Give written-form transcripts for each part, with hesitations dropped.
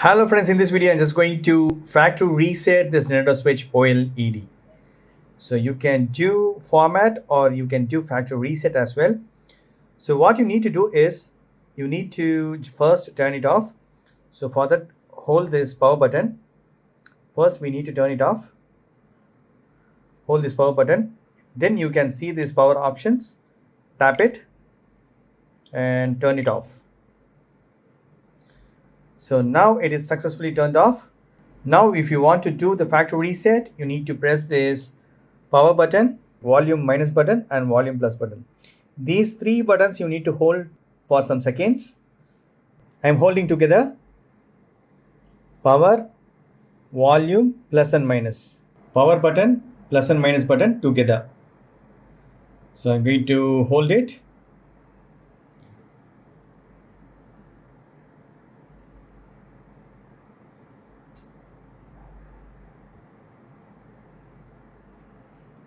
Hello friends, in this video I'm just going to factory reset this Nintendo Switch OLED. So you can do format or you can do factory reset as well. So what you need to do is you need to first turn it off. So for that, hold this power button. First we need to turn it off. Hold this power button. Then you can see these power options. Tap it and turn it off. So now it is successfully turned off. Now if you want to do the factory reset, you need to press this power button, volume minus button and volume plus button. These three buttons you need to hold for some seconds. I'm holding together power, volume plus and minus. Power button plus and minus button together. So I'm going to hold it.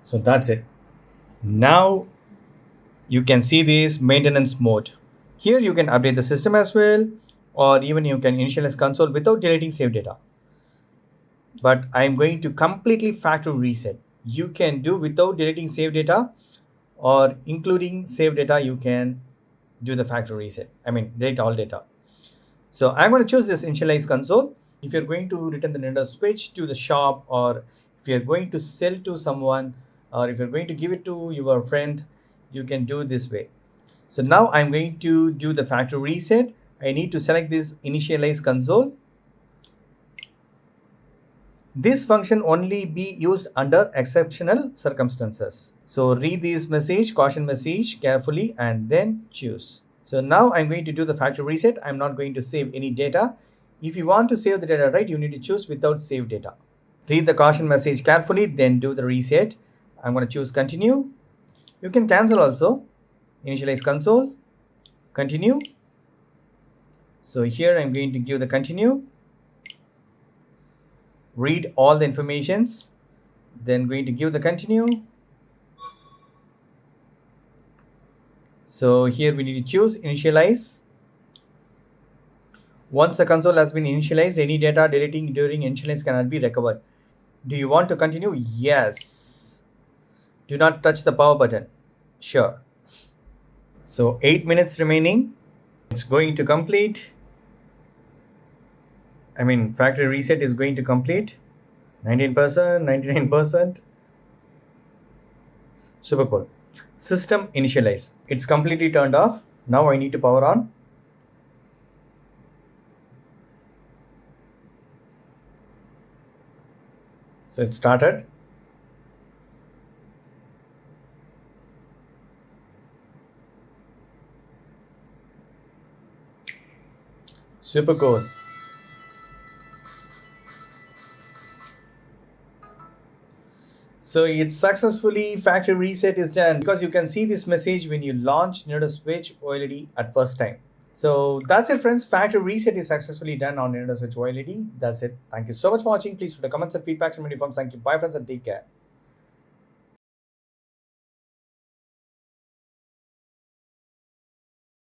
So that's it. Now you can see this maintenance mode. Here you can update the system as well, or even you can initialize console without deleting save data. But I'm going to completely factory reset. You can do without deleting save data, or including save data, you can do the factory reset. Delete all data. So I'm going to choose this initialize console. If you're going to return the Nintendo Switch to the shop, or if you're going to sell to someone, or if you're going to give it to your friend, you can do this way. So now I'm going to do the factory reset. I need to select this initialize console. This function only be used under exceptional circumstances. So read this message, caution message carefully and then choose. So now I'm going to do the factory reset. I'm not going to save any data. If you want to save the data, right, you need to choose without save data. Read the caution message carefully, then do the reset. I'm going to choose continue. You can cancel also. Initialize console, continue. So here I'm going to give the continue. Read all the informations, then going to give the continue. So here we need to choose initialize. Once the console has been initialized, any data deleting during initialize cannot be recovered. Do you want to continue? Yes. Do not touch the power button. Sure. So 8 minutes remaining. It's going to complete. Factory reset is going to complete. 19%, 99%. Super cool. System initialize. It's completely turned off. Now I need to power on. So it started. Super cool. So it's successfully factory reset is done, because you can see this message when you launch Nintendo Switch OLED at first time. So that's it friends, factory reset is successfully done on Nintendo Switch OLED. That's it. Thank you so much for watching. Please put the comments and feedbacks and many forms. Thank you. Bye friends and take care.